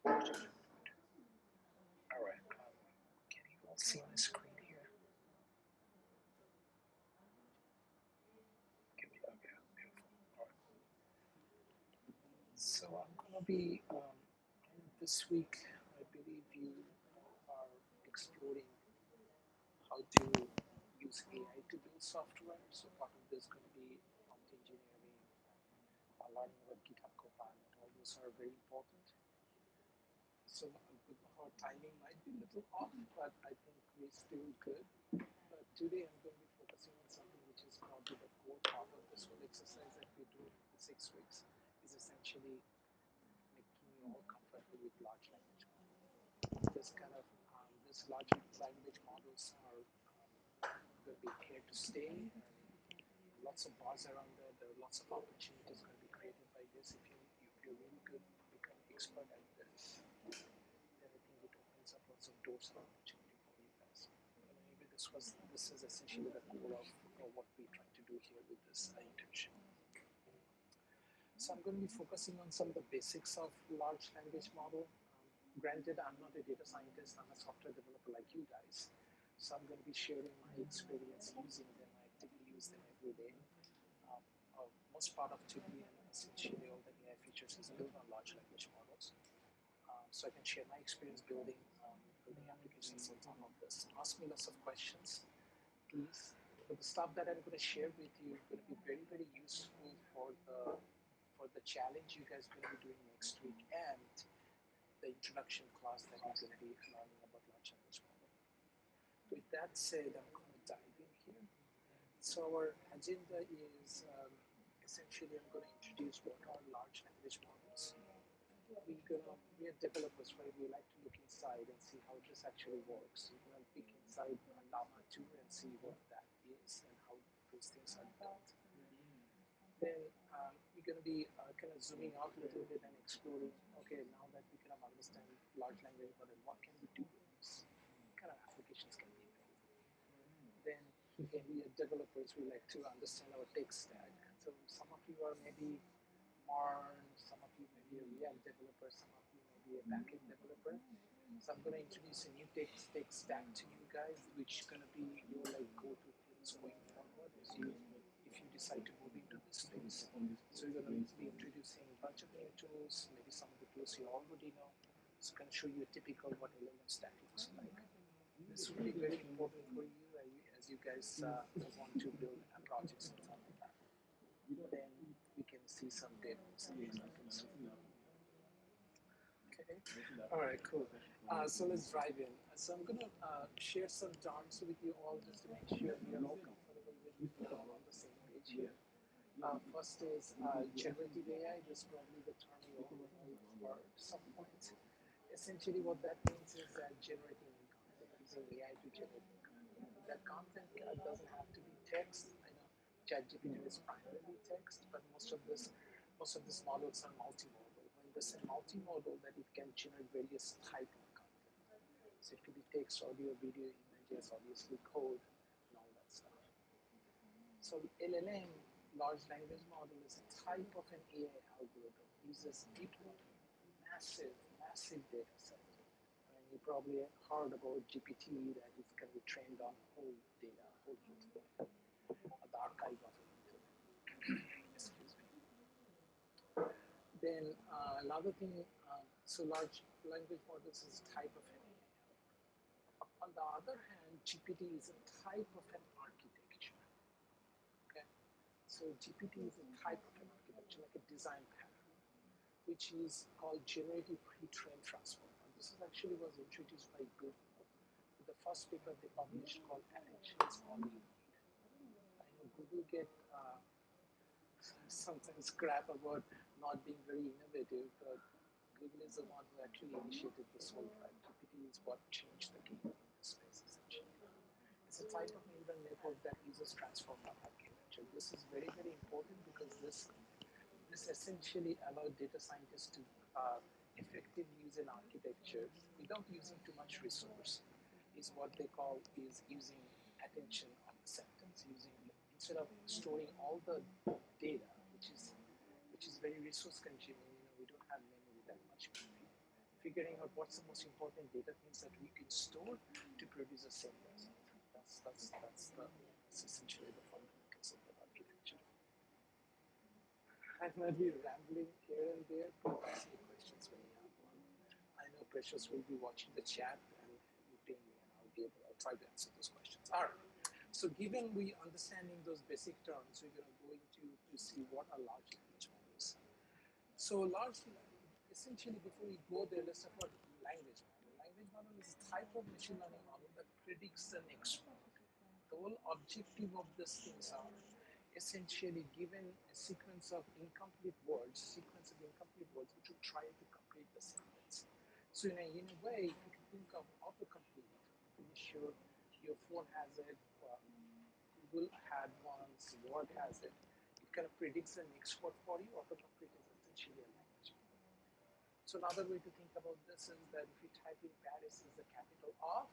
project input. All right. Can you all see my screen here? Okay, beautiful. All right. So I'm gonna be this week. I believe you are exploring how to use AI to build software. So part of this is going to be prompt engineering, learning about GitHub Copilot. All those are very important. So our timing might be a little off, but I think we're still good. But today I'm going to be focusing on something which is probably the core part of this whole exercise that we do in the 6 weeks, is essentially making you all comfortable with large language models. This large language models are going to be here to stay, and lots of buzz around there. There are lots of opportunities going to be created by this. If you're really good, become expert at this, then I think it opens up lots of doors and opportunity for you guys. And maybe this is essentially the core of what we're trying to do here with this internship. So I'm going to be focusing on some of the basics of large language model. Granted, I'm not a data scientist, I'm a software developer like you guys. So I'm going to be sharing my experience using them. I actively use them every day. Most part of Tublian, essentially all the AI features is built on large language models. So I can share my experience building applications on top of this. Ask me lots of questions, please. But the stuff that I'm going to share with you is going to be very, very useful for the challenge you guys are going to be doing next week and the introduction class that you're going to be learning about large language model. With that said, I'm going to dive in here. So our agenda is essentially I'm going to introduce what are large language models. We are developers, right? We like to look inside and see how this actually works. We're going to peek inside Llama 2 and see what that is and how those things are built. Then we're going to be kind of zooming out a little bit and exploring, okay, now that we kind of understand large language model, what can we do with this? What kind of applications can we build? Then again, we are developers, we like to understand our tech stack. So some of you are maybe more, some of you may be a React developer, some of you may be a backend developer. So I'm going to introduce a new tech stack to you guys, which is going to be your like go-to things going forward if you decide to move into this space. So we're going to be introducing a bunch of new tools, maybe some of the tools you already know. It's going to show you a typical what LLM stack looks like. This will be very important for you as you guys want to build projects on top of that. Then we can see some demos and examples. Okay. All right, cool. So let's dive in. So I'm going to share some terms with you all just to make sure we are all comfortable with all on the same page here. First is generative AI. This is probably the term you all heard at some point. Essentially, what that means is generating content, using AI to generate content. That content doesn't have to be text. I know ChatGPT is primarily text, but most of these models are multimodal. When they say multimodal, that it can generate various type of content. So it could be text, audio, video, images, obviously code, and all that stuff. So LLM, large language model, is a type of an AI algorithm. It uses deep learning, massive data set. And you probably heard about GPT that is going to be trained on whole data, whole internet, the archive of an internet. Excuse me. Then another thing, so large language models is a type of an AI. On the other hand, GPT is a type of an architecture. Okay, so GPT is a type of an architecture, like a design pattern, which is called generative pre-trained transformer. This is actually was introduced by Google. The first paper they published called Attention is All You Need. I know Google get sometimes crap about not being very innovative, but Google is the one who actually initiated this whole drive. GPT is what changed the game in this space, essentially. It's a type of neural network that uses transformer architecture. This is very, very important because this essentially allows data scientists to effectively use an architecture without using too much resource. Is what they call is using attention of the sentence, using instead of storing all the data, which is very resource consuming. We don't have memory that much memory. figuring out what's the most important data things that we can store to produce the same result. That's essentially the fundamentals of the architecture. I might be rambling here and there, but ask me questions when you have one. I know Precious will be watching the chat and you ping me, and I'll try to answer those questions. All right. So, given we understanding those basic terms, we're going to go into to see what a large language model is. So, essentially, before we go there, let's talk about language model. Language model is a type of machine learning model that predicts the next word. The whole objective of these things are essentially given a sequence of incomplete words, it will try to complete the sentence. So in a way, if you can think of autocomplete, I'm pretty sure your phone has it, Google had once, Word has it. It kind of predicts the next word for you. Autocomplete is essentially a language. So another way to think about this is that if you type in Paris as the capital of,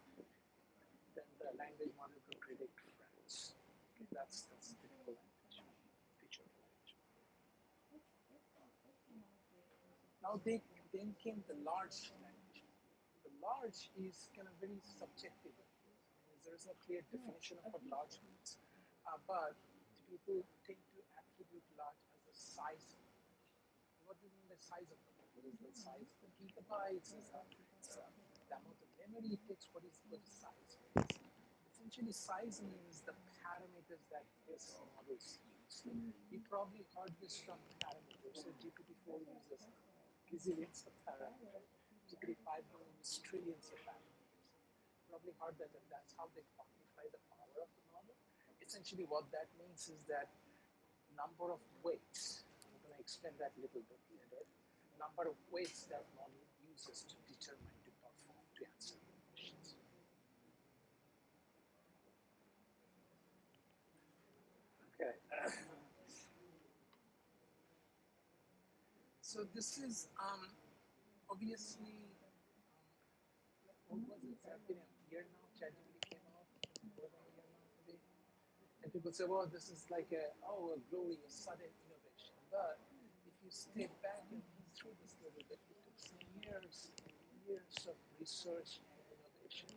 then the language model can predict France. Okay, that's typical language feature of language. Now then came the large language. The large is kind of very subjective. There is no clear definition of what large means, but people tend to attribute large as the size. What do you mean by size of the model? Is the size of the gigabytes? Is the amount of memory it takes? What is size means? Essentially, size means the parameters that this models use. You probably heard this from parameters. So GPT-4 uses gazillions of parameters. GPT-5 uses trillions of parameters. Probably heard that that's how they quantify the power of the model. Essentially, what that means is that number of weights. I'm going to explain that a little bit later. Number of weights that model uses to determine to perform to answer your questions. Okay. So this is obviously what was it? It's been a year now. ChatGPT came out. More than a year now today. And people say, well, this is like a glorious sudden innovation. But if you step back and think through this a little bit, it took some years of research and innovation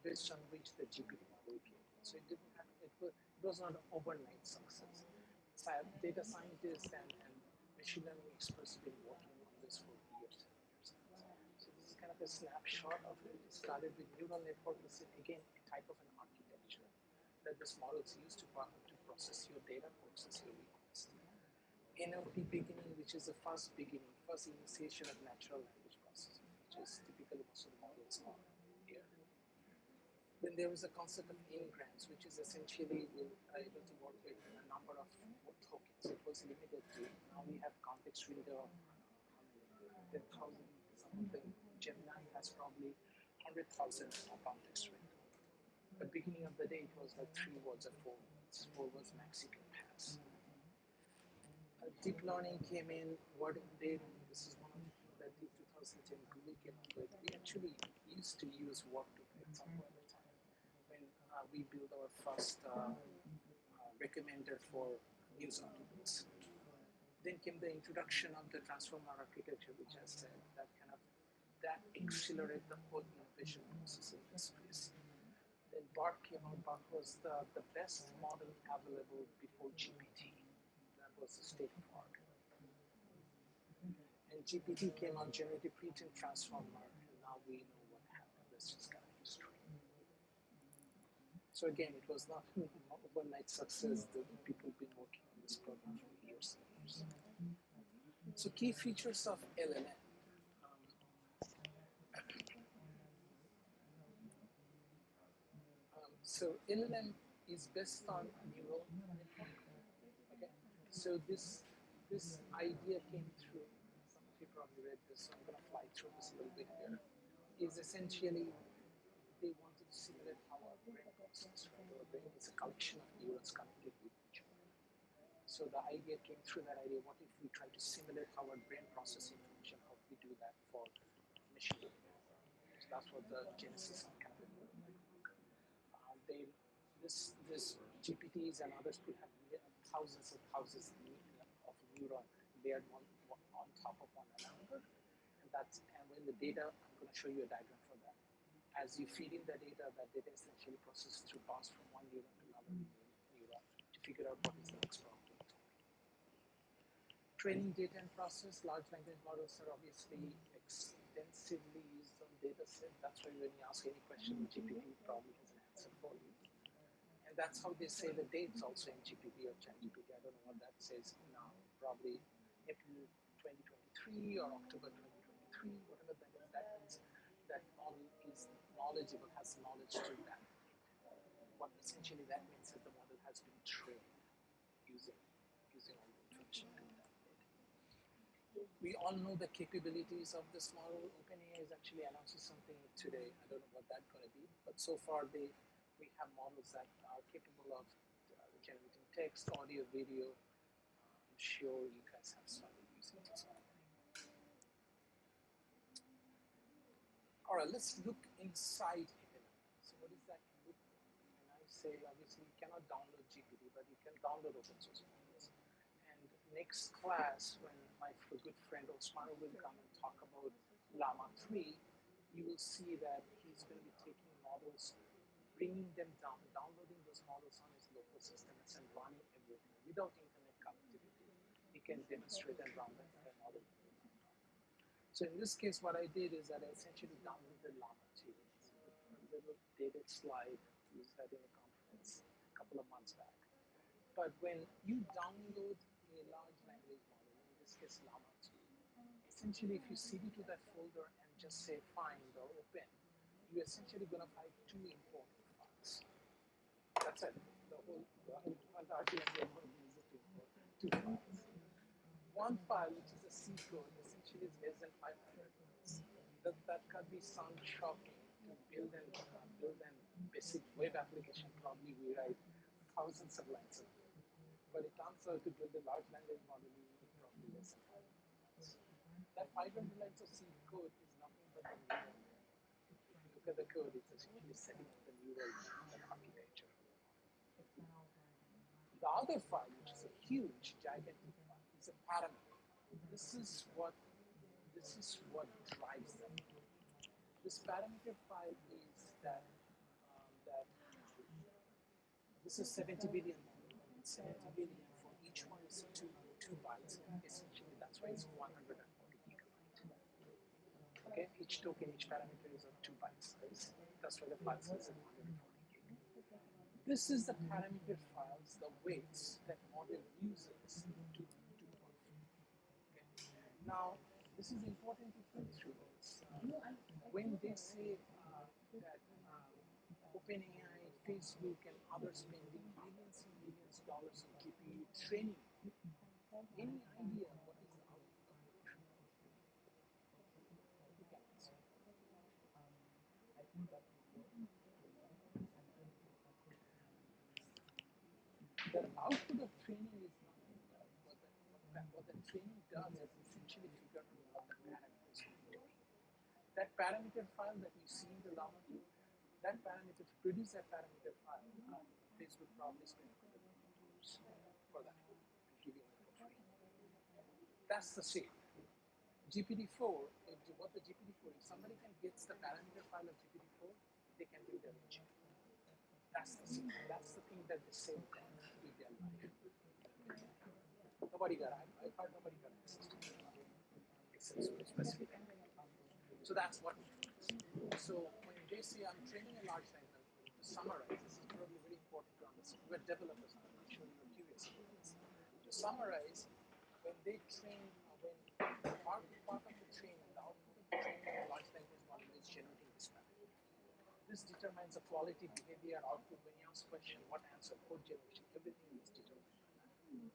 based on which the GPT model came. So it didn't happen. It was not an overnight success. Data scientists and machine learning experts have been working on this for years and years. So this is kind of a snapshot of it. It started with neural network. This is again a type of an architecture that this model is used to process your data, process your request. NLP beginning, which is the first initiation of natural language processing, which is typically most of the models are here. Then there was a concept of n-grams, which is essentially we're able to work with a number of tokens. It was limited to, now we have context window of 10,000 something. Gemini has probably 100,000 context window. But beginning of the day, it was like 3 words or 4 words. 4 words max you can pass. Deep learning came in. This is one of the things that in 2010 Google came up with. We actually used to use work to for example at the time when we built our first recommender for news articles. Then came the introduction of the transformer architecture, which I said that accelerated the whole innovation process in this space. Then BART came out. BART was the best model available before GPT. That was the state of art. And GPT came out, generative pre-trained transformer, and now we know what happened. That's just kind of history. So again, it was not an overnight success. The people have been working on this program for years and years. So key features of LLM. So LLM is based on neural network. Okay. So this idea came through. Some of you probably read this, so I'm going to fly through this a little bit here. Is essentially they wanted to simulate how our brain processes. Right? Our brain is a collection of neurons connected with each other. So the idea came through that idea. What if we try to simulate how our brain processes information? How do we do that for machine learning? So that's what the genesis of kind of this GPTs and others could have thousands of neurons layered one on top of one another, and and when the data, I'm going to show you a diagram for that. As you feed in the data, that data essentially processes through pass from one neuron to another neuron to figure out what is the next problem. Training data and process, large language models are obviously extensively used on data set. That's why when you ask any question, GPT probably has an answer for you. And that's how they say the dates also in GPT or ChatGPT. I don't know what that says now. Probably April 2023 or October 2023, whatever that is. That means that model is knowledgeable, has knowledge to that. What essentially that means is the model has been trained using all the information. We all know the capabilities of this model. OpenAI is actually announcing something today. I don't know what that's going to be, but so far we have models that are capable of generating text, audio, video. I'm sure you guys have started using this already. All right, let's look inside it. So what is that look? And I say, obviously, you cannot download GPT, but you can download open source models. And next class, when my good friend Osman will come and talk about Llama 3, you will see that he's going to be taking models, bringing them down, downloading those models on his local system and running everything without internet connectivity. He can demonstrate and run the entire model. So in this case, what I did is that I essentially downloaded Llama 2. A little dated slide, used that in a conference a couple of months back. But when you download a large language model, in this case Llama 2, essentially if you cd to that folder and just say find or open, you're essentially going to find two important files. That's it. The whole large language model uses two files. One file, which is a C code, essentially is less than 500 lines. That could be sound shocking to build an basic web application. Probably we write thousands of lines of code. But it turns out to build a large language model, you need probably less than 500 lines. That 500 lines of C code is nothing but the neural net. If you look at the code, it's essentially setting up the neural net architecture. The other file, which is a huge, gigantic file, is a parameter. This is what drives them. This parameter file is that this is 70 billion. 70 billion for each one is two bytes. Essentially, that's why it's 140 gigabyte. Okay, each token, each parameter is of 2 bytes. That's why the file size is 140 gig. This is the parameter files, the weights that model uses to perform. Okay. Now, this is important to think through this. When they say that OpenAI, Facebook, and others spending millions and millions of dollars on GPU training, any idea what is the output of the training? You can answer. The output of training is nothing but what the training does is essentially figure out what the parameters are going to be. That parameter file that you see in the Llama 2, that parameter, to produce that parameter file, Facebook probably spent $100 million for that and giving it for free. That's the secret. GPT-4, what the GPT-4, if somebody can get the parameter file of GPT-4, they can build their engine. That's the secret. That's the thing that they save them with their life. Nobody got, I thought nobody got access to it, except for specific. So that's what it is. So when they say I'm training a large language model, to summarize, this is probably very important to understand. We're developers, I'm not sure you're curious about this. To summarize, when they train, when part of the training, the output of the training of a large language model is generating this parameter. This determines the quality, behavior, output. When you ask a question, what answer, code generation, everything is determined by that.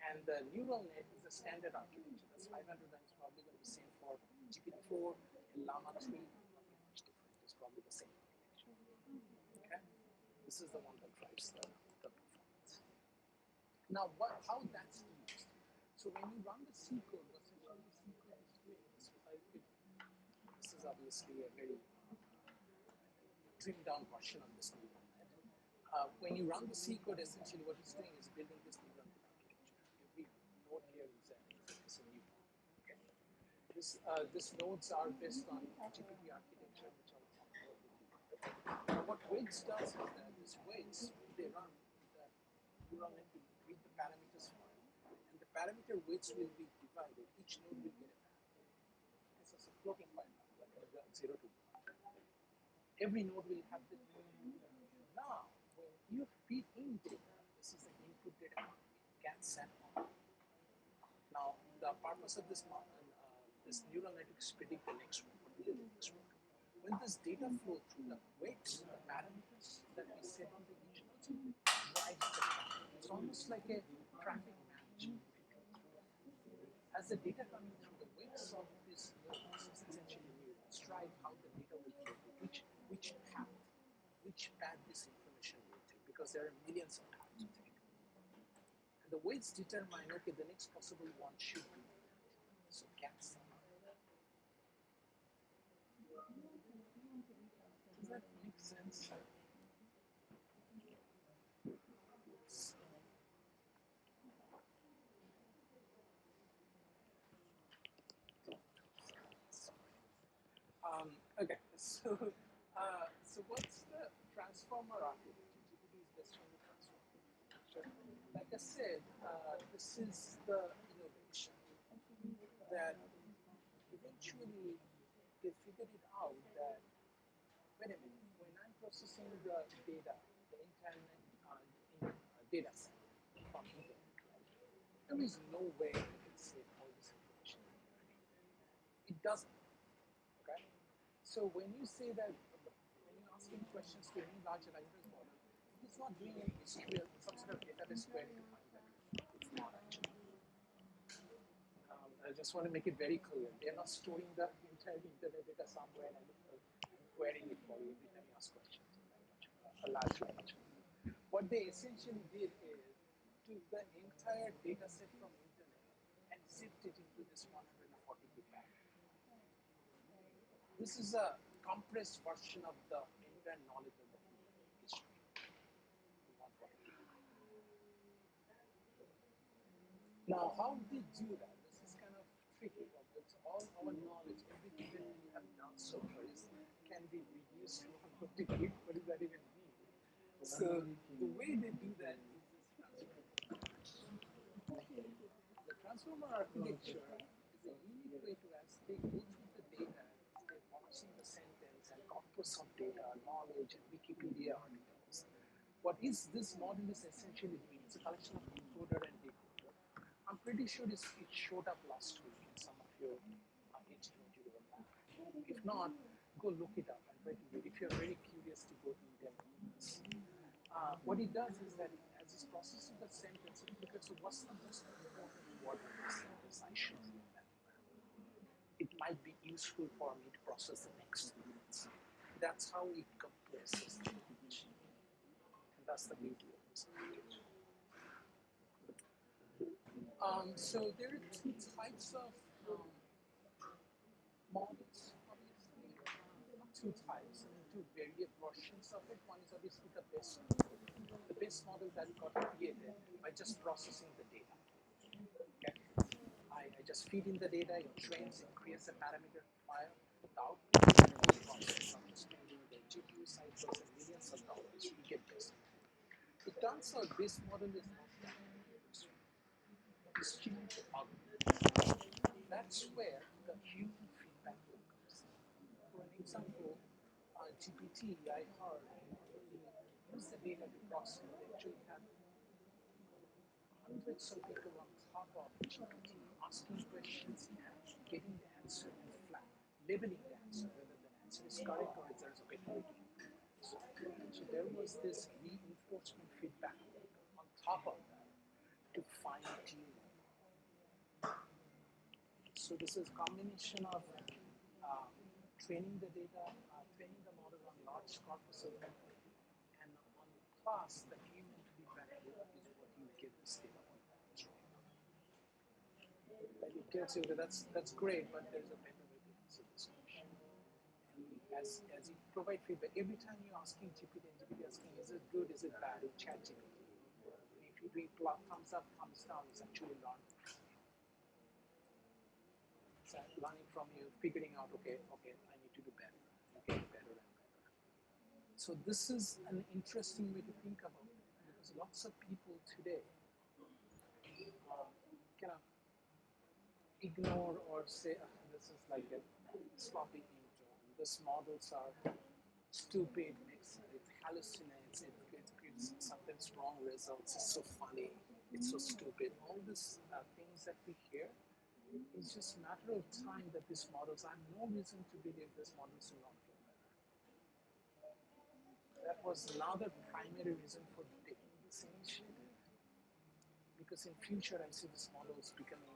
And the neural net is the standard architecture. That's 500 lines, probably going to be the same for GPT-4 and Llama 3. Nothing much different. It's probably the same architecture. Okay? This is the one that drives the performance. Now, how that's used. So when you run the C code, what essentially the C code is doing is, this is obviously a very trimmed down version of this neural net. When you run the C code, essentially what it's doing is building this neural net architecture. Every node here is a new node. Okay? These nodes are based on GPT architecture, which I'll talk about with you. Now, what weights does is that these weights, they run the neural network with the parameters file, and the parameter weights will be divided. Each node will get a value. This is a floating point, like 0 to 1. Every node will have the now when you feed in data, this is the input data gets sent on. Now the purpose of this neural network is predict the next one, what will be the next one. When this data flow through the weights, the parameters that we set on the each node drive the traffic. It's almost like a traffic management. As the data coming through the weights of this nodes, essentially we strive how the data will flow, which path this information will take, because there are millions of paths to take. And the weights determine, okay, the next possible one should be that. So cats. Does that make sense? Okay, so what's the transformer architecture? GPT is based on the transformer architecture. Like I said, this is the innovation that eventually they figured it out that wait a minute, when I'm processing the data, the internet data set from internet, right? There is no way I can save all this information. It doesn't. Okay. So when you say that when you're asking questions to any large language model, it's not doing any SQL, some sort of database query to find that. It's not actually. I just want to make it very clear. They're not storing the entire internet data somewhere and querying it for you every time you ask questions. A large language model. What they essentially did is took the entire data set from internet and zipped it into this 140 bit packet. This is a compressed version of the entire knowledge of the human history. Now, how they do that? This is kind of tricky. It's all our knowledge, everything that we have done so far can be reduced to 140 bit. What does that even mean? So the way they do that is this transformer. The transformer architecture is a unique way to, as they go through the data, they're parsing the sentence and corpus of data, knowledge, and Wikipedia articles. What is this model is essentially doing? It's a collection of encoder and decoder. I'm pretty sure it showed up last week in some of your H20 lab. If not, go look it up and try to read. If you're very curious to go in depth on this. What it does is that as it's processing the sentence, it figures out what's the most important word in the sentence I should use that. It might be useful for me to process the next minutes. That's how it compresses the language. And that's the beauty of this language. So there are two types of models, obviously. Two types, two various versions of it. One is obviously the best model. The best model that got created by just processing the data. Okay? I just feed in the data, it trains, it creates a parameter file. The output is a whole process. I'm just spending the GPU cycles and millions of dollars to get this. It turns out this model is not that useful. It's cheap to augment. That's where the human feedback loop comes in. For an example, GPT, I heard, use the data to process. They actually had hundreds of people on top of GPT asking questions and getting the answer in flat, labeling the answer, whether the answer is correct or if there's a better way. So there was this reinforcement feedback on top of that to fine tune. So this is a combination of training the data, training the model on large corpus of data, and on plus the human feedback loop is what you get this data on. And it tells you that that's great, but there's a better way to answer this question. And as you provide feedback, every time you're asking GPT and GPT asking, is it good, is it bad, in chat GPT. If you do thumbs up, thumbs down, it's actually learning. learning from you, figuring out, okay, I need to do better, getting better and better. So this is an interesting way to think about it because lots of people today kind of ignore or say, "Ah, this is like a sloppy intro. These models are stupid, it hallucinates, it gives sometimes wrong results, it's so funny, it's so stupid." All these things that we hear, it's just a matter of time that these models, I have no reason to believe these models will not get better. That was another primary reason for taking this initiative because in future I see these models becoming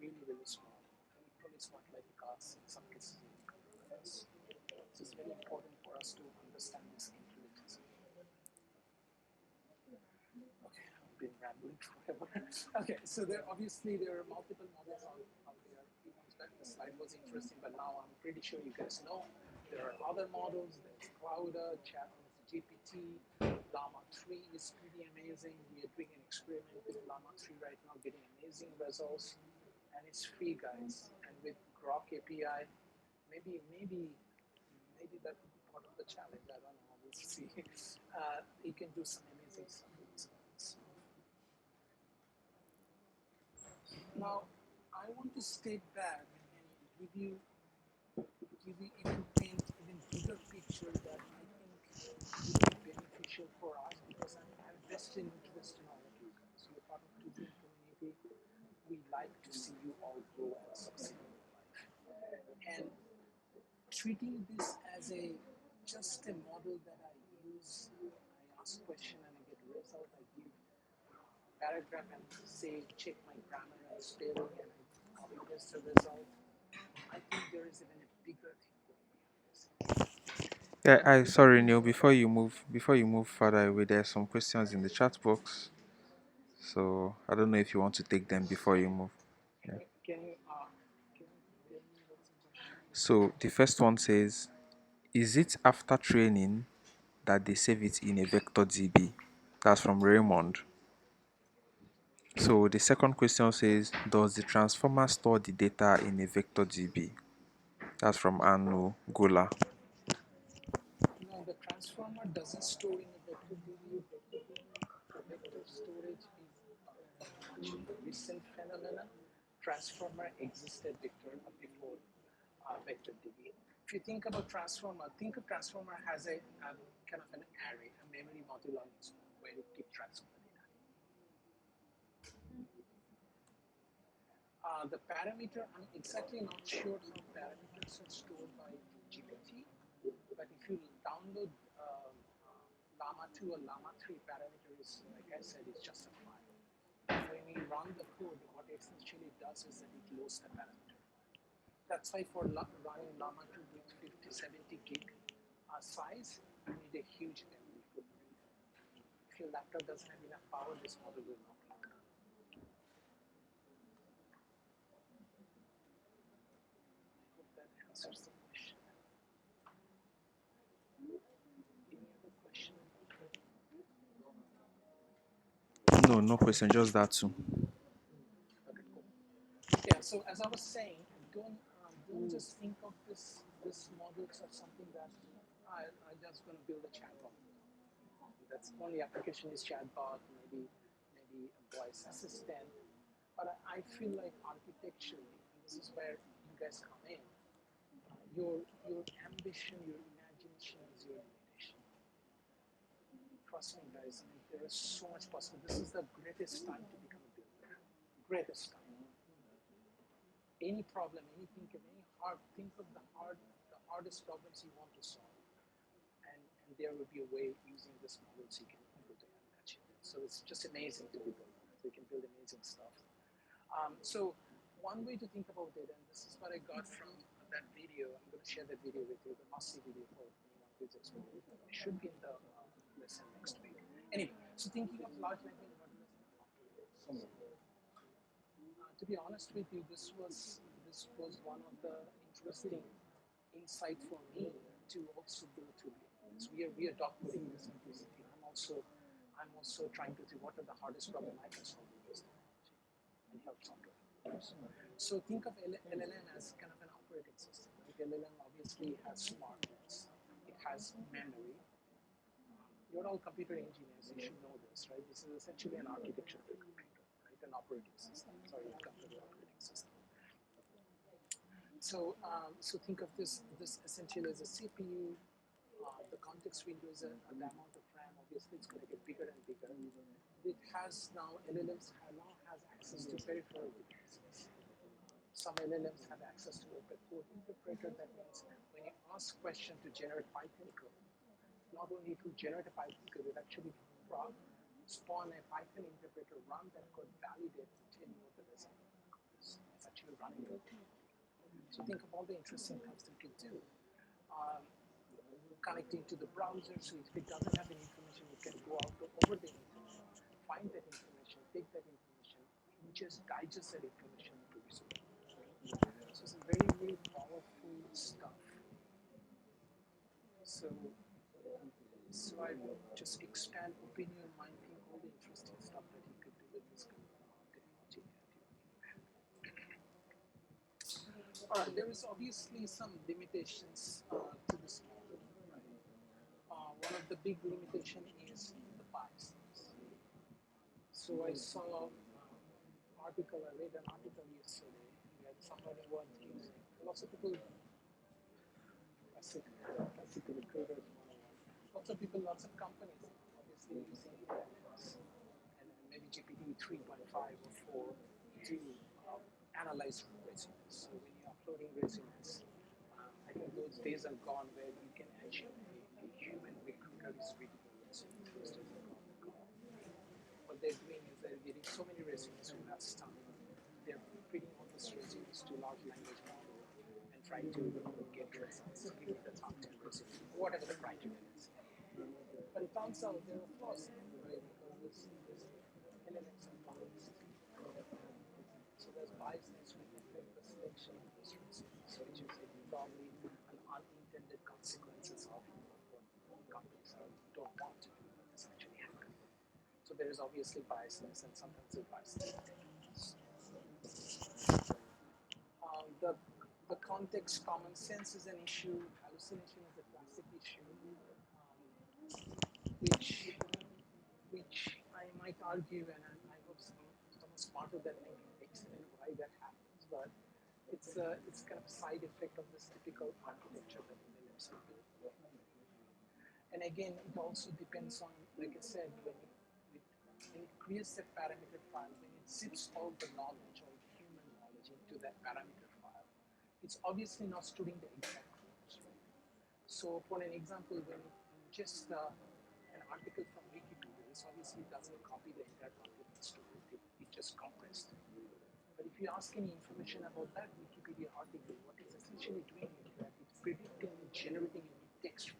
really, really small, equally smart like us, in some cases even us. So it's very important for us to understand this intelligence. Okay, I've been rambling forever. Okay, so there are multiple models out there. Few months back the slide was interesting, but now I'm pretty sure you guys know there are other models. There's Clouda, GPT, Llama 3 is pretty amazing. We are doing an experiment with Llama 3 right now, getting amazing results, and it's free, guys. And with Grok API, maybe that would be part of the challenge. I don't know. We'll see. You can do some amazing stuff with this. Now, I want to step back and give you even paint even bigger picture that I think would be beneficial for us because I'm vested interest in all of you guys. You're part of Tublian community. We like to see you all grow and succeed in your life. And treating this as a just a model that I use, I ask question and I get result. I give paragraph and say check my grammar and spelling and I copy paste the result. I think there is even a bigger thing going behind this. Yeah, One I way to sorry think Neil, about before you move further away, there are some questions in the chat box. So I don't know if you want to take them before you move. Yeah. can you tell me what's the question? So the first one says, is it after training that they save it in a vector DB? That's from Raymond. So the second question says, does the transformer store the data in a vector DB? That's from Anu Gola. No, the transformer doesn't store in a vector DB. Vector storage is a much recent phenomenon. Transformer existed before vector DB. If you think about transformer, think of transformer as a kind of an array, a memory module on its own, where it keeps track of the data. The parameter, I'm exactly not sure how parameters are stored by GPT, but if you download Llama 2 or Llama 3, parameter is, like I said, is just a file. When you run the code, what it essentially does is that it loads the parameter. That's why for running Llama 2 with 50, 70 gig size, you need a huge memory footprint. If your laptop doesn't have enough power, this model will not work. I hope that answers the question. Any other question? No, no question, just that too. Okay, cool. Yeah. So as I was saying, don't just think of this models as something that I just going to build a chatbot. That's only application is chatbot, maybe a voice assistant. But I feel like architecturally, and this is where you guys come in, your ambition, your imagination is your limitation. Trust me, guys. I mean, there is so much possible. This is the greatest time to become a builder. Greatest time. Any problem, think of the hardest problems you want to solve, and there will be a way using this model so you can able to achieve it. So it's just amazing to be built. So you can build amazing stuff. So one way to think about it, and this is what I got from that video. I'm going to share that video with you, the must-see video for anyone who's exploring. It should be in the lesson next week. Anyway, so thinking of large language models to be honest with you, this was one of the interesting insight for me to also go to this. We are documenting this implicitly. I'm also trying to see what are the hardest problem I can solve with this technology and help solve it. So think of LLM as kind of an operating system. Right? LLM obviously has smartness, it has memory. You're all computer engineers, you should know this, right? This is essentially an architecture of a computer, right? An operating system. Sorry, a computer operating system. So think of this essentially as a CPU. The context window is the amount of RAM. Obviously, it's going to get bigger and bigger. It has now LLMs now has access to peripheral devices. Some LLMs have access to open code interpreter. That means when you ask question to generate Python code, not only to generate a Python code, it actually spawn a Python interpreter, run that code, validate, and tell you what the result is. It's actually running it. So think of all the interesting things that you could do. Um, Connecting to the browser, so if it doesn't have any information, it can go out over the internet, find that information, take that information, and just digest that information into result. So it's a very, very powerful stuff. So, so I will just expand, open your mind, think all the interesting stuff that you could do with this kind of technology. All right, there is obviously some limitations to this model. Right? One of the big limitation is the bias. So I saw article. I read an article yesterday that somebody was using philosophical classical recruiters 101. Lots of people, lots of companies, obviously using LLMs and maybe GPT 3.5 or 4 to analyze resumes. So when you're uploading resumes, I think those days are gone where you can actually a human recruiter is reading the resume. Those days are gone. What they're doing is they're getting so many resumes from that time. They're feeding all these resumes to large language model and trying to get results, give you the top 10 resumes, whatever the criteria is. But it turns out there are flaws, right? Because this LLMs are biased. So there's biasness which affect the selection of those resumes, so which is probably an unintended consequences of what companies don't want to do, but this actually happens. So there is obviously biasness, and sometimes the biasness is the context, common sense is an issue. Hallucination is a classic issue, which I might argue, and I hope someone smarter than me can explain why that happens. But it's kind of a side effect of this typical architecture that LLMs have built. And again, it also depends on, like I said, when it creates a parameter file, when it zips all the knowledge, all the human knowledge into that parameter file, it's obviously not storing the exact rules. Right? So for an example, when just an article from Wikipedia, this obviously doesn't copy the entire content and store it, it just compressed. But if you ask any information about that Wikipedia article, what it's essentially doing is that it's predicting and generating a new text.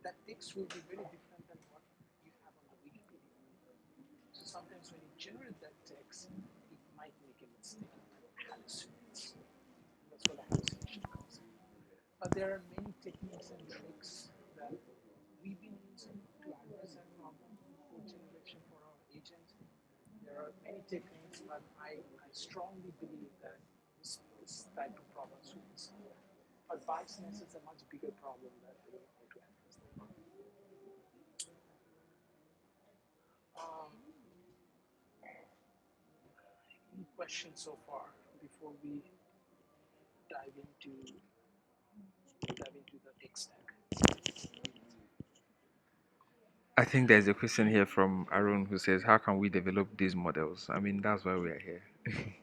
That text will be very different than what you have on the Wikipedia. So sometimes when you generate that text, it might make a mistake, it might hallucinate. That's where the hallucination comes in. But there are many techniques and tricks that we've been using to address that problem, code generation for our agent. There are many techniques, but I strongly believe that this type of problems will be solved. But biasness is a much bigger problem that we need to address. Um, any questions so far before we dive into the tech stack? I think there's a question here from Arun who says, how can we develop these models? I mean, that's why we are here. Okay.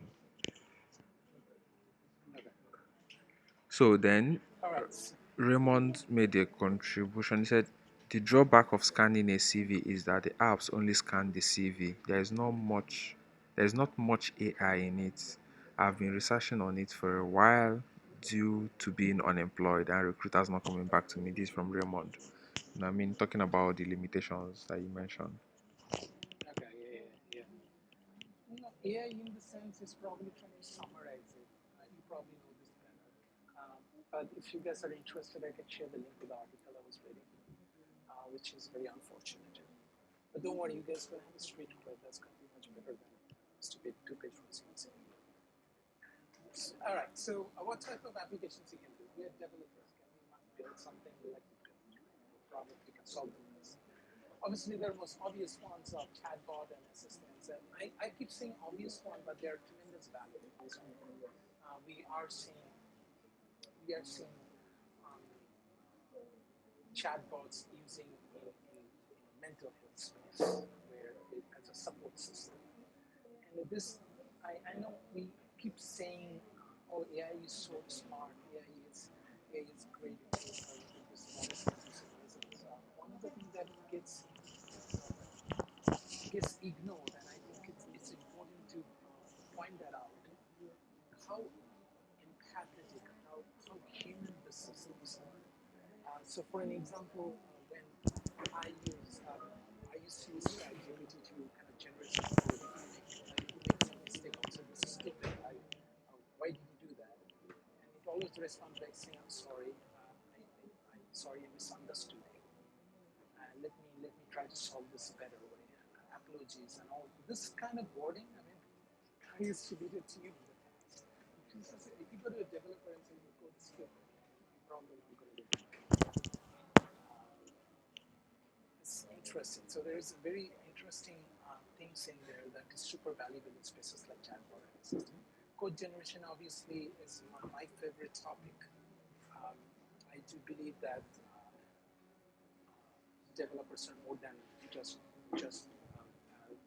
So then All right. Raymond made a contribution. He said, the drawback of scanning a CV is that the apps only scan the CV. There's not much AI in it. I've been researching on it for a while due to being unemployed and recruiters not coming back to me. This is from Raymond. And I mean, talking about the limitations that you mentioned. Okay. Yeah. AI in the sense is probably trying to summarize it. You probably know this better. But if you guys are interested, I can share the link to the article I was reading, which is very unfortunate. But don't worry, you guys will have a straight code that's going to be much better than stupid two-page resumes. All right. So, what type of applications you can do? We are developers. Can we not build something like problem we can solve this? Obviously, there are most obvious ones of chatbot and assistants, and I keep saying obvious one, but there are tremendous value. We are seeing um, chatbots using in mental health space where it as a support system. And this, I know we keep saying, oh, AI is so smart, AI is great, this one of the things that gets ignored, and I think it's important to point that out, how empathetic, how human the systems are. So, for an example, when I use I used to use ChatGPT to kind of generate some code. If you make some mistake, also this is stupid. Why did you do that? And it always responds by saying, "I'm sorry. I'm sorry. I misunderstood you. Let me try to solve this better way. Apologies and all this kind of wording. I mean, I used to do it to you in the past. If you go to a developer and say your code is stupid, you're probably not going to do it. It's interesting. So there's very interesting things in there that is super valuable in spaces like chatbot and assistant. Code generation obviously is one of my favorite topic. Um, I do believe that developers are more than just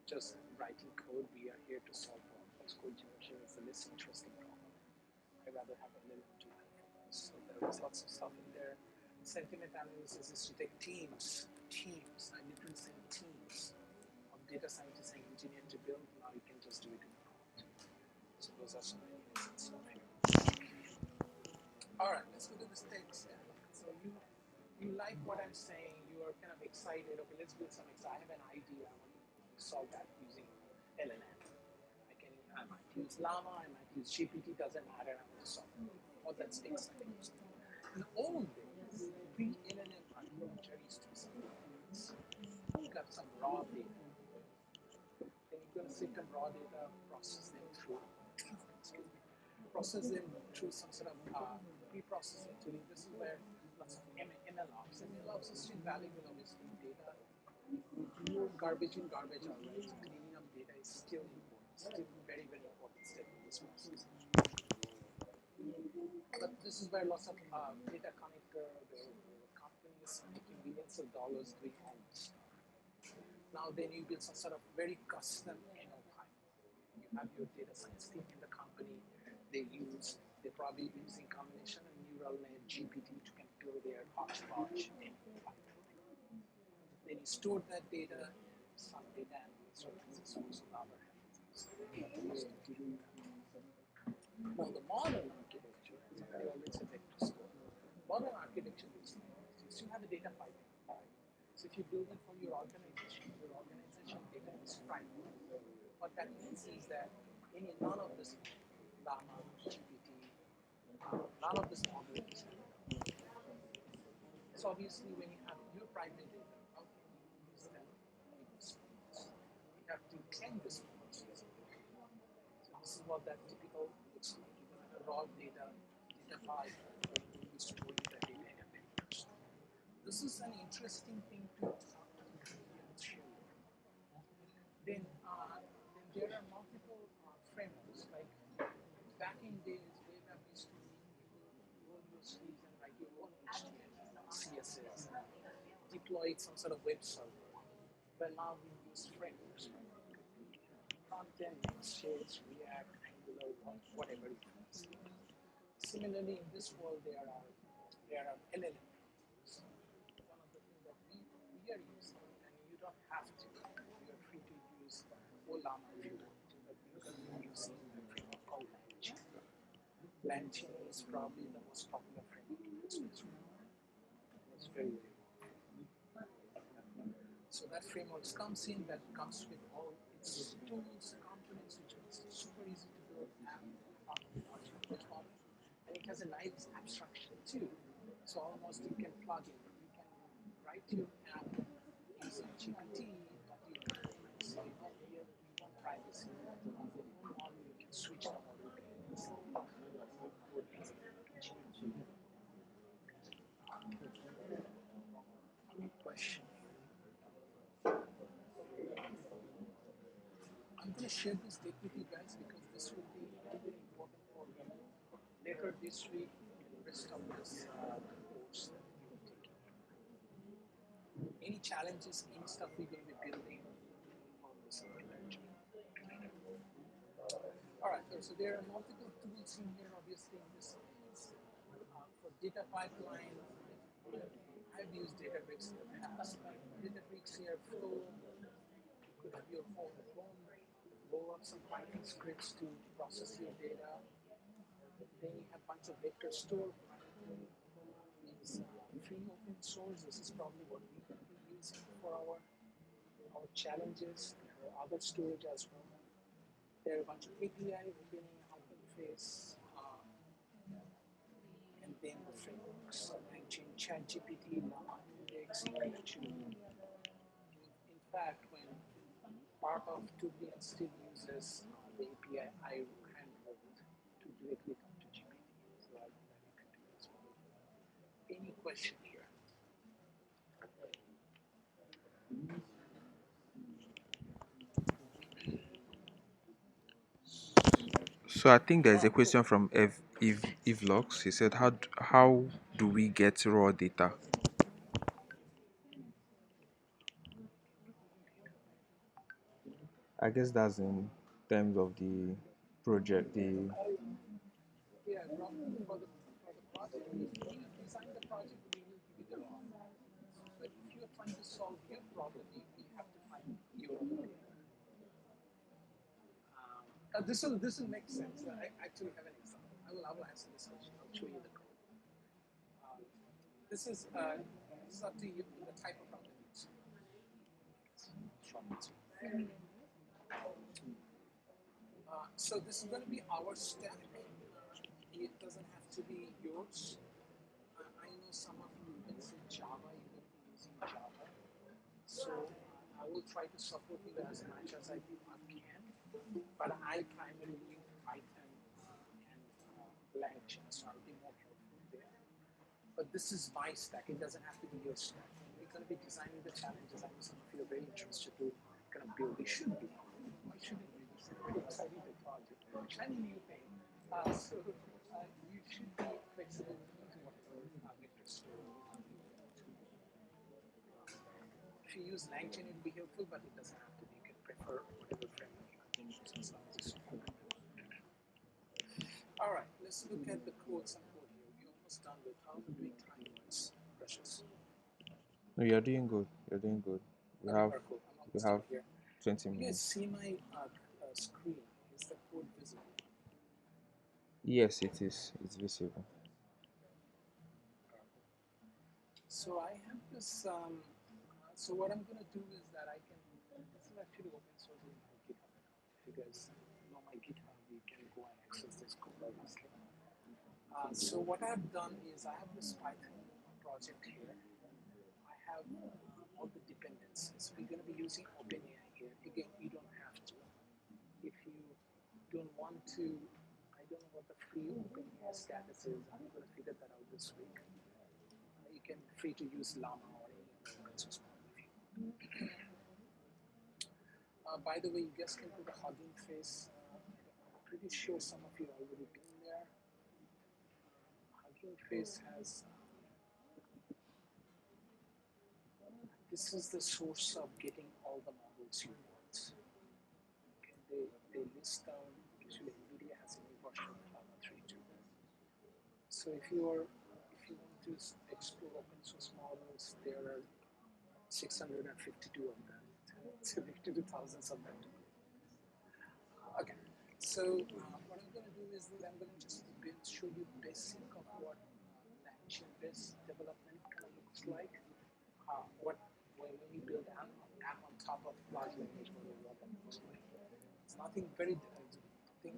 just writing code. We are here to solve problems. Code generation is the less interesting problem. I rather have a little to that for us. So there is lots of stuff in there. Sentiment analysis is to take teams. I literally saying teams of data scientists and engineers to build. Now you can just do it in a prompt. So those are some ideas and stuff here. All right, let's go to the stakes. So you like what I'm saying? You are kind of excited. Okay, let's build some. I have an idea. I want to solve that using LLM. I might use Llama. I might use GPT. Doesn't matter. I want to solve it. All that stakes. In old days, pre-LLM architecture used to be something like this. You got some raw data. Then you're going to sit and raw data, process them through some sort of pre-processing tooling. This is where lots of MLOps. MLOps is still valuable, obviously. Data, garbage in, garbage out, right? So cleaning up data is still important, still very, very important step in this process. But this is where lots of data connector, the companies making millions of dollars doing all this stuff. Now then you build some sort of very custom ML pipeline. You have your data science team in the company. They're probably using combination of neural net GPT to kind of build their hodgepodge ML pipeline. Then you store that data in some data analyst or source of other hands. Now the modern architecture, as I always say, vector store. Modern architecture looks like this. You still have a data pipeline. So if you build it for your organization data is private. What that means is that none of this Llama, GPT, none of this model is. So obviously, when you have your private data, how can you use them with this? You have to claim this. So this is what that typical looks like. You're going to have raw data file, you store the data in a vector. This is an interesting thing to share. Then there are multiple frameworks. Like back in days, way back used to be roll your sleeves and write your own HTML, CSS, deploy some sort of web server. But now we use frameworks, front end, Next.js, React, Angular, whatever it is. Similarly, in this world, there are LLM frameworks. One of the things that we are using, and you don't have to. You are free to use Olama if you want to, but we're going to be using a framework called LangChain. LangChain is probably the most popular framework in this space right now. It's very, very so that framework comes in, that comes with all its tools, components, which makes it super easy to build app on the large language model. And it has a nice abstraction too. So almost you can plug in. You can write your app using GPT, but you say, no, we want privacy. We want to use a different model. You can switch the model. share this deck with you guys because this will be very, very important for later this week, the rest of this course that we are taking. Any challenges, any stuff we're going to be building on this Nilanjan. All right, so there are multiple tools in here, obviously, in this case. For data pipeline, I've used Databricks in the past. Databricks here, Flow, you could have your own clone, roll up some Python scripts to process your data. Then you have a bunch of vector store. Is free open source. This is probably what we're going to be using for our challenges. There are other storage as well. There are a bunch of API, opening, OpenFace, and then the frameworks, LangChain, ChatGPT, Llama Index. You can actually, in fact, when part of Tublian still uses the API I handhold to directly come to GPT. So I think that you can do as well. Any question here? So I think there's a question from Evlox. He said, how do we get raw data? I guess that's in terms of the project. The Yeah, for the project, if you design the project, we will give you the raw. But if you are trying to solve your problem, you have to find your own data. This will make sense. I actually have an example. I will answer this question. I'll show you the code. Um, this is up to you. The type of problem you solve. Short answer. So this is going to be our stack. It doesn't have to be yours. I know some of you will say Java. You're going to be using Java. So I will try to support you as much as I can. But I primarily use Python and LangChain, so I'll be more helpful there. But this is my stack. It doesn't have to be your stack. When we're going to be designing the challenges, I know some of you are very interested to kind of build. It should be. Why shouldn't you? This is a very exciting project. Shiny new thing. So you should be flexible to whatever vector store. If you use LangChain, it will be helpful, but it doesn't have to be. You can prefer whatever framework you want to use as long as it's supported. All right, let's look at the code, some code here. We're almost done with how we're doing time-wise. Precious. No, you're doing good. You're doing good. We Okay, have very cool. I'm we almost have done here. 20 You guys minutes. see my screen? Is the code visible? Yes, it is. It's visible. So I have this. So what I'm going to do is that I can. This is actually open source in my GitHub account. If you guys know my GitHub, you can go and access this code obviously. So what I've done is I have this Python project here. I have all the dependencies. We're going to be using OpenAI here. Again, you don't have to. If you don't want to, I don't know what the free OpenAI status is. I'm going to figure that out this week. You can free to use Llama or any other open source model if you want. By the way, you guys can put a Hugging Face. I'm pretty sure some of you already been there. Hugging Face has. This is the source of getting all the models you want. Okay, they list down. Usually, NVIDIA has a new version of Llama 3 too. So if you want to explore open source models, there are 652 of them. 52 thousands of them. Okay, so what I'm going to do is that I'm going to just show you basic of what LangChain-based development kind of looks like. What when you build an app on top of large language model, what that looks like. It's nothing very nothing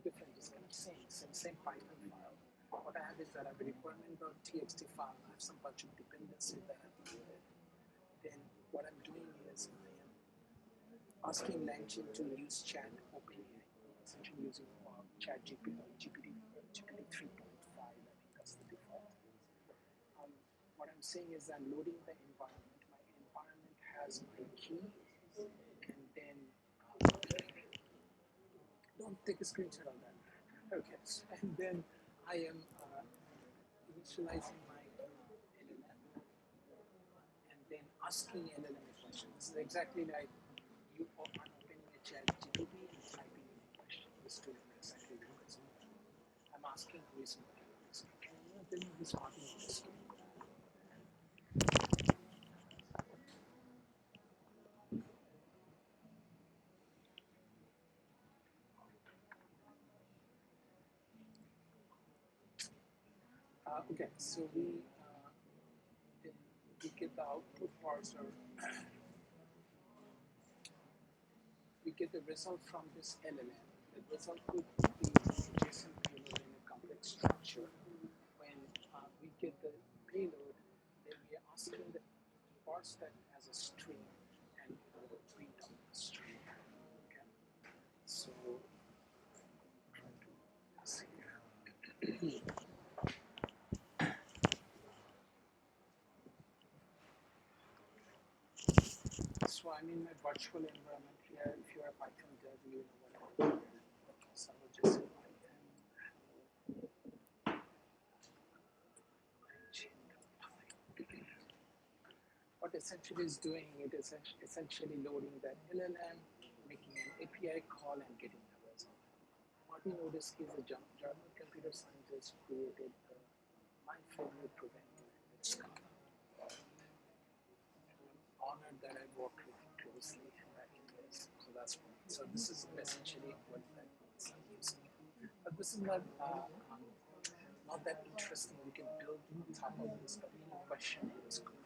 different. It's kind of same Python file. What I have is that I have a requirement.txt file. I have some bunch of dependencies that I have created. Then what I'm doing is I am asking LangChain to use chat OpenAI, essentially using chat GPT 3.5. I think that's the default. What I'm saying is I'm loading the environment. My environment has my key, and then don't take a screenshot of that. Okay, so, and then I am initializing my LLM and then asking LLM a question. This is exactly like you are opening a chat GPT and typing in a question. This tool is exactly the reason. I'm asking a reason why I'm asking. Can you tell me this starting with this? Okay, so we get the output parser, we get the result from this LLM. The result could be a JSON payload in a complex structure. When we get the payload, then we are asking the parse that as a string and print out the string. Okay, so try to see here. So I'm in my virtual environment here. If you're a Python dev, you know what I'm doing. So I will just say Python what essentially is doing, it is essentially loading that LLM, making an API call and getting the result. Martin Odeski is a German computer scientist who created the mind-framework programming language Scala. I'm honored that I worked with him closely back in this. So that's one. So this is essentially what that means I'm using. But this is not that interesting. We can build on top of this, but any question is good.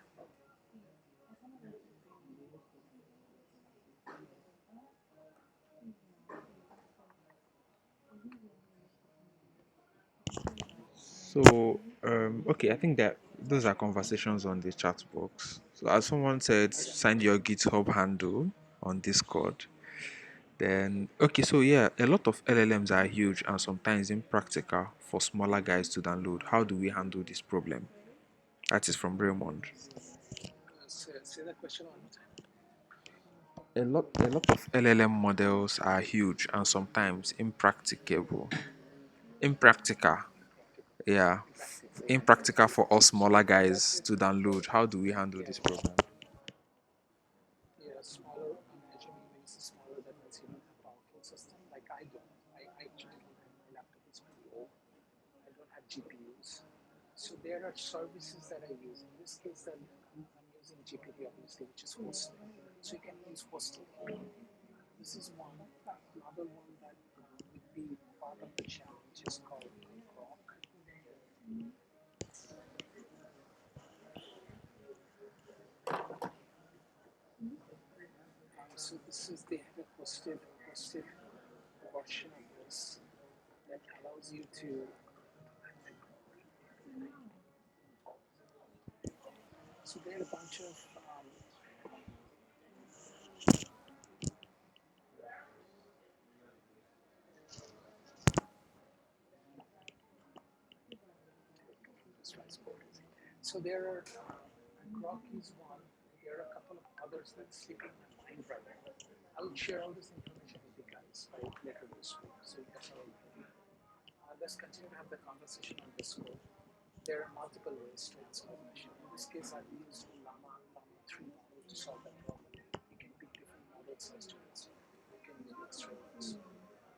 So, okay, I think that those are conversations on the chat box. So, as someone said, send your GitHub handle on Discord. Then, okay, so yeah, a lot of LLMs are huge and sometimes impractical for smaller guys to download. How do we handle this problem? That is from Raymond. Say that question one more time. A lot of LLM models are huge and sometimes impracticable. Impractical, Impractical. yeah, Impractical. impractical for us smaller guys to download. How do we handle Yeah. this problem? Yeah, smaller. I'm assuming when you say smaller, that means you don't have powerful system like I don't. I actually don't have my laptop is pretty old. I don't have GPUs. So there are services that I use. In this case, I'm using GPT obviously, which is hosted. So you can use hosted API. This is one. Another one that would be part of the challenge is called Grok. So this is they have a hosted version of this that allows you to. So there are a bunch of so there are Grok is one. There are a couple of others that slip in my mind right now. I will share all this information with you guys by later this week. So you guys are all let's continue to have the conversation on Discord. There are multiple ways to answer the question. In this case, I've used Llama 3 model to solve that problem. You can pick different models as to answer. You can use extra ones.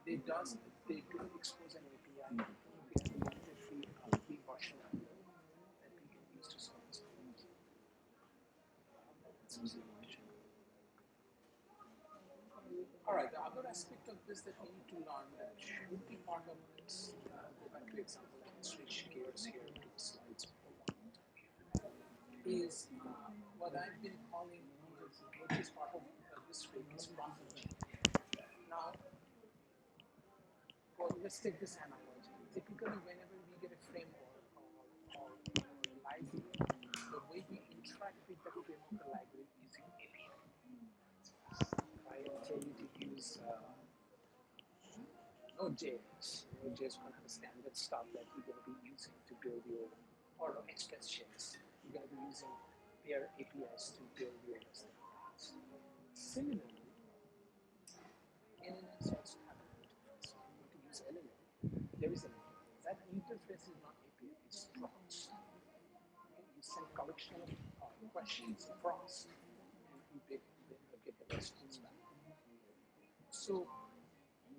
They do expose an API. They have a limited free version of it that we can use to solve this problem. That's a question. All right, the other aspect of this that we need to learn that should be part of this, go back to example and switch gears here to the slides for one more time, is what I've been calling, which is part of this week, is prompt engineering. Now, well, let's take this analogy. Typically, whenever we get a framework or a library, the way we interact with the framework or library is using API. I tell you to use Node.js. Node.js is going to have a standard stuff that you're going to be using to build your, or Express.js. You're going to be using their APIs to build your standards. Similarly, LLMs also have an interface. interface is not API, it's prompts. Okay? You send collection of questions across, and then you get the response back. So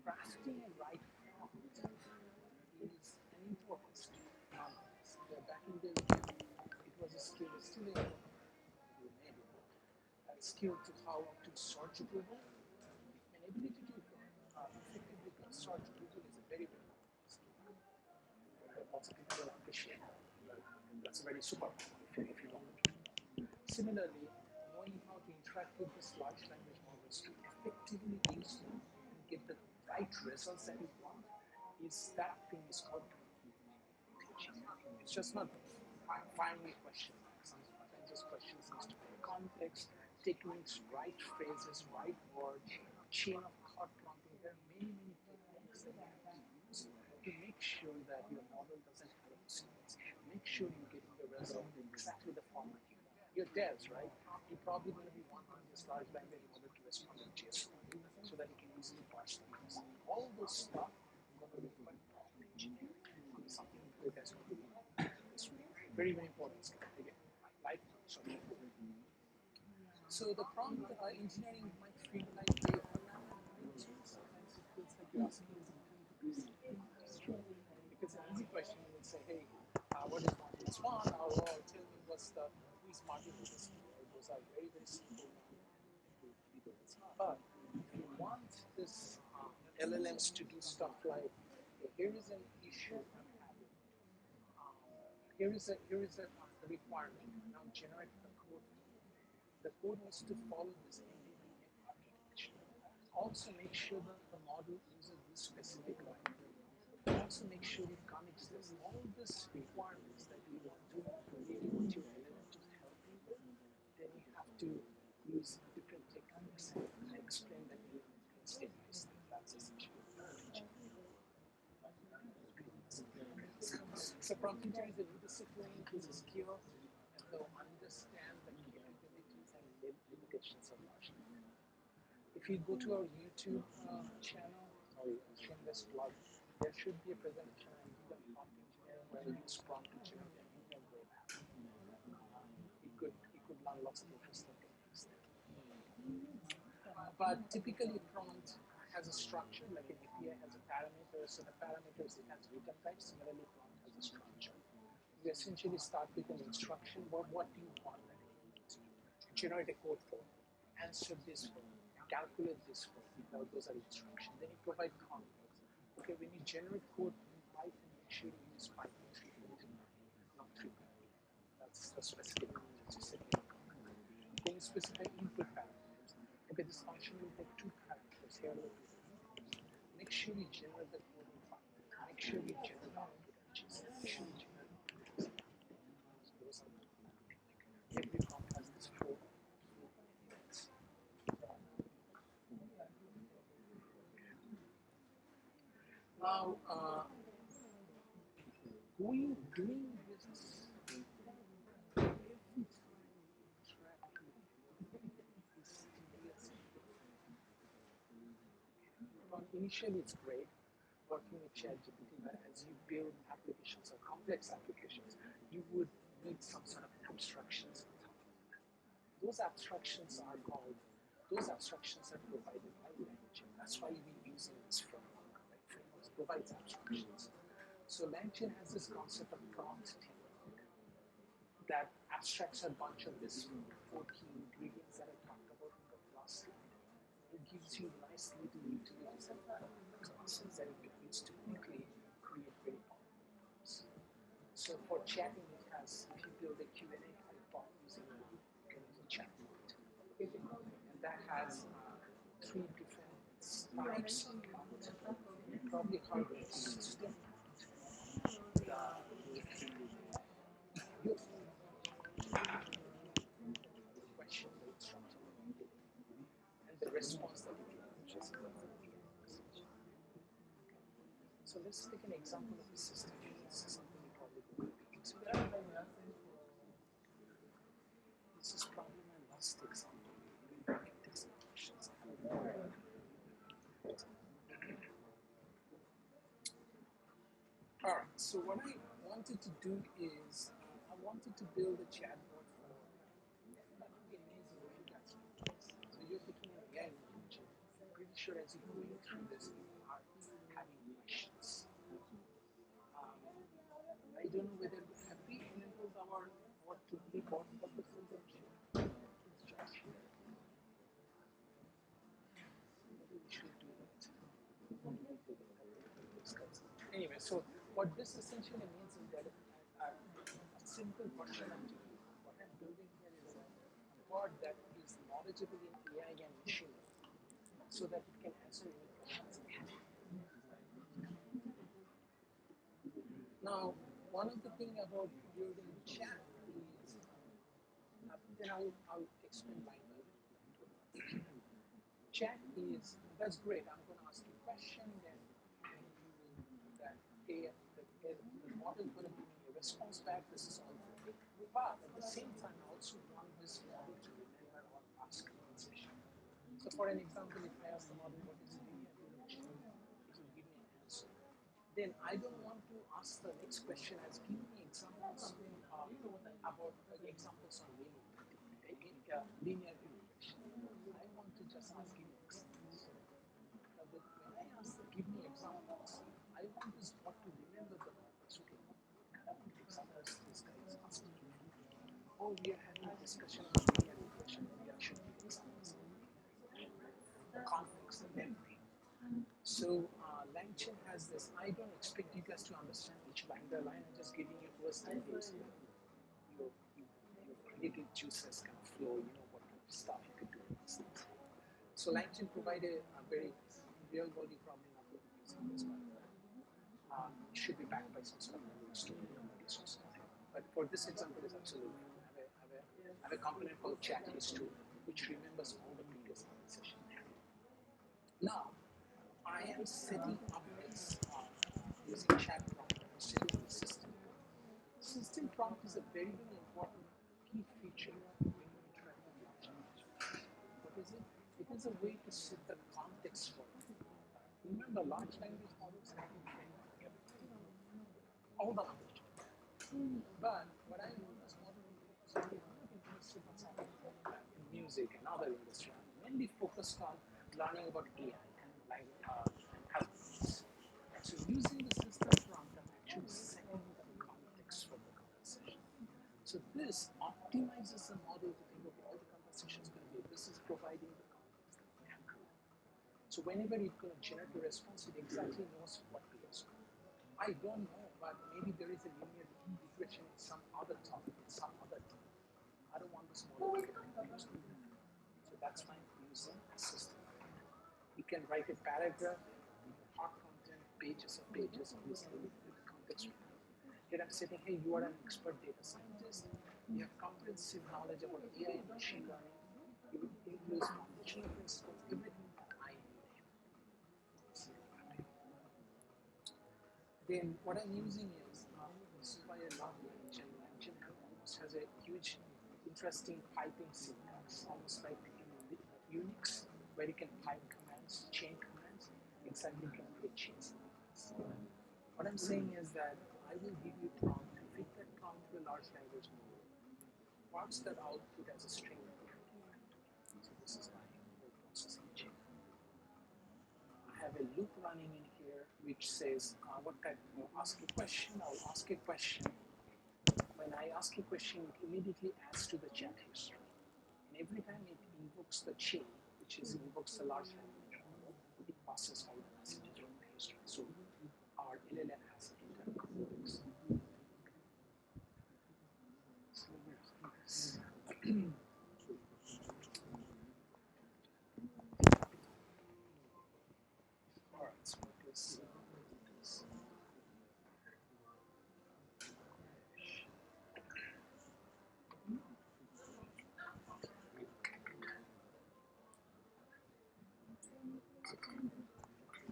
crafting a right prompt is an important skill. Back in the day, it was a skill, still an important maybe a skill to how to search Google. An ability to effectively search Google is a very, very important skill. Lots of people will appreciate that. That's a very super if you want to. Similarly, knowing how to interact with these large language models to effectively use them and get the right results that you want is that thing is called teaching. It's just not firing a question. Sometimes those questions need to be context, techniques, right phrases, right words, chain of thought prompting. There are many, many techniques that you have to use to make sure that your model doesn't hallucinate. Make sure you're getting the result in exactly the format you want. Your devs, right? You're probably going to be wanting this large language model to respond to JSON so that you can easily parse things. All those stuff going to require prompt engineering. Something you guys going to do this week. Very, very important skill. Again, like sorry. So the prompt engineering might feel like sometimes it feels like you're asking this because an easy question you would say, hey, what is 1 plus 1? Or tell me what's the who is Martin Luther King? Those are very, very simple ones. But if you want this LLMs to do stuff like, okay, here is an issue I'm having. Here is a requirement. Now generate the code. The code needs to follow this MDDM architecture. Also make sure that the model uses this specific library. Also make sure it connects this. All these requirements that you want to really want your LLM to help you with, then you have to use different techniques and explain that you step by step. That's essentially so prompt engineering is a new discipline, is a skill, and they'll understand the capabilities and limitations of large language. If you go to our YouTube channel, sorry, shameless plug, there should be a presentation I did on prompt engineering where I use prompt to generate an email web app. You could learn lots of interesting techniques there. But typically, prompt has a structure, like an API has a parameter, so the parameters it has return type. Similarly, prompt has a structure. You essentially start with an instruction. What do you want that to generate a code for? Answer this for, calculate this for. Those are instructions. Then you provide context. Okay, when you generate code in Python, make sure you use Python 3.3, not 3.8. That's the specific context you set. Then you specify input parameters. Okay, this function will take 2 parameters. Here are the 2 parameters. Make sure you generate the code in Python. Make sure you generate the output in JSON. Make sure you generate the output. So those are the every prompt has this 4 elements. Now, doing business every time you interact with is tedious. Initially, it's great working with ChatGPT, but as you build applications or complex applications, you would need some sort of abstractions on top of that. Those abstractions are provided by Nilanjan. That's why we're using this framework. Like frameworks provides abstractions. So Nilanjan has this concept of prompt technique that abstracts a bunch of these 4 key ingredients that I talked about in the last slide. It gives you nice little utilities and classes that you can use to quickly create very powerful prompts. So for chatting, it has, if you build a Q&A type bot using it, you can use a chatbot. And that has 3 different types of prompt. You probably heard of system prompt, your question, the instruction, and the response that you get, which is so let's take an example of a system. This is something you probably don't know. This is probably my last example. We can take some questions. Alright, So what I wanted to do is I wanted to build a chatbot for that would be amazing when that's in place. So you're taking an AI engine. I'm pretty sure as you're going through this, you are having questions. I don't know whether have we enabled our what to be bought for this internship. It's Josh. Maybe we should do that. Anyway, so what this essentially means is that a simple version of what I'm building here is a bot that is knowledgeable in AI and machine learning, so that it can answer any questions they have. Now, one of the things about building the chat is, then I'll explain my chat is that's great. I'm going to ask you a question, then you will that the model is going to give me a response back. This is all great, but at the same time, I also want this model to remember or ask a session. So, for an example, if I ask the model what is linear relation, it will give me an answer. Then I don't want to ask the next question as give me examples about examples on linear integration. I want to just ask give me examples. When I ask give me examples, I want this bot to remember the numbers. Okay, what examples this guy is asking me. Oh, we are having a discussion on linear regression. We are should give examples. Context and memory. So Langchain has this. I don't expect you guys to understand each line by line. I'm just giving you first ideas. Your creative juices kind of flow. You know what kind of stuff you could do with these things. So Langchain provide a very real world programming application using this, it should be backed by some sort of memory store or something. But for this example, it's absolutely fine. I have a component called chat history, which remembers all the previous conversation. Now, I am setting up this using chat prompt. I'm setting the system. System prompt is a very, very important key feature when you interact with large language models. What is it? It is a way to set the context for it. Remember, large language models have been trained on everything, all the language. But what I know is modern is only not interested in something in music and other industries. I'm mainly focused on learning about AI and like algorithms. So using the system prompt, I'm actually setting the context for the conversation. So this optimizes the model to think, okay, all the conversations going to be. This is providing the context that we have. So whenever it's going to generate a response, it exactly knows what to respond. I don't know, but maybe there is a linear regression in some other topic, in some other topic. I don't want this model to get confused. So that's why I'm using a system. You can write a paragraph, hot content, pages and pages, obviously with the context. Here I'm saying, hey, you are an expert data scientist. You have comprehensive knowledge about AI and machine learning. You include foundational principles, everything that I need. Then what I'm using is this is why I love Nilanjan. Nilanjan almost has a huge, interesting piping syntax, almost like in Unix, where you can pipe commands, chain commands. Exactly, you can create chains. What I'm saying is that I will give you prompt, feed that prompt to a large language model, parse that output as a string. So this is my whole processing chain. I have a loop running in here which says what type ask a question. I'll ask a question. When I ask a question, it immediately adds to the chat history. And every time it invokes the chain, which is invokes the large language model, it passes all the messages from the history. So our LLM has an entire context. So all right, so this.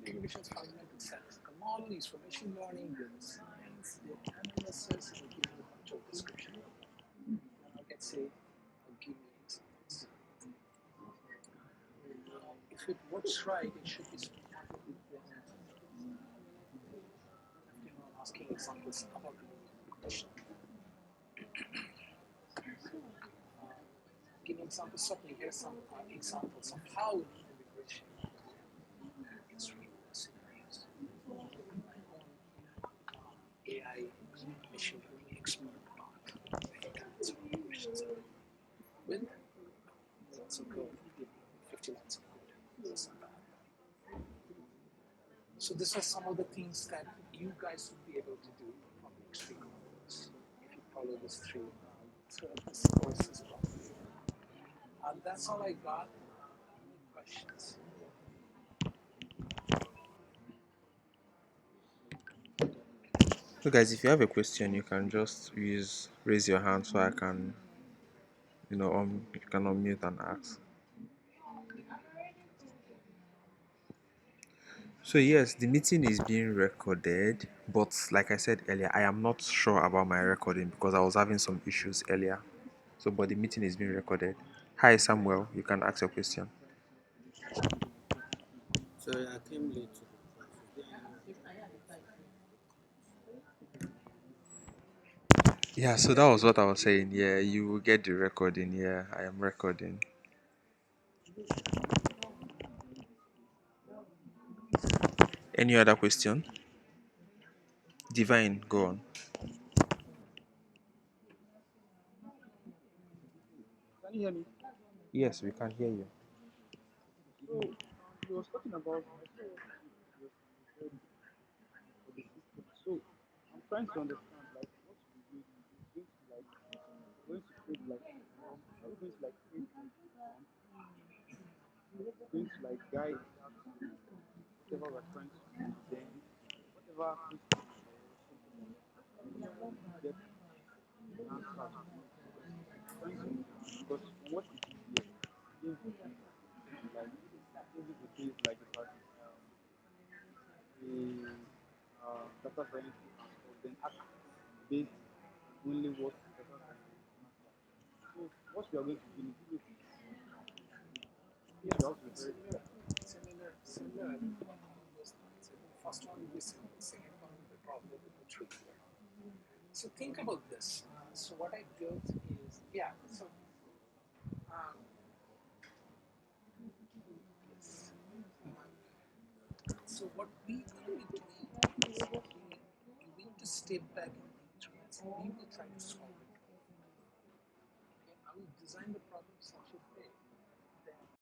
Regulations fundamental statistical model used for machine learning, data science, data analysis, and give you a bunch of description. And let's say, give me examples. Now, if it works right, it should be automatically present. I'm asking examples about regression. Give examples. Certainly, here's some examples of how regression is real scenarios. My own AI machine learning expert taught many kinds of regressions with lots of code, 50 lines of code. This and that. So these are some of the things that you guys will be able to do from next week onwards if you follow this throughout this course as well. That's all I got. Any questions? So guys, if you have a question, you can just raise your hand so I can, you can unmute and ask. So yes, the meeting is being recorded, but like I said earlier, I am not sure about my recording because I was having some issues earlier. So, but the meeting is being recorded. Hi Samuel, you can ask your question. Sorry, I came late to the class. Is there any way I can Yeah, so that was what I was saying. Yeah, you will get the recording. Yeah, I am recording. Any other question? Divine, go on. Can you hear me? Yes, we can hear you. So he was talking about I saw what you said for the system. So I'm trying to understand like what we do is going to like going to create like are we going to like create like it's going to like guide that whatever we're trying to do, then whatever question or something like that we get the answers to it. I'm trying to understand because from what he did here, he gave the case like he gave the case like about a data scientist and stuff, then ask based on only what the data scientist can answer. So what we are going to do is give it Yes, we have to be very similar, similar. I think along those lines. I think the first one will be simple. The second one will be probably a little trickier. So think about this. So what I built is yeah. So um, yes. So what we will be doing is we need to step back and think through it. And we will try to solve it. Okay, I will design the problem such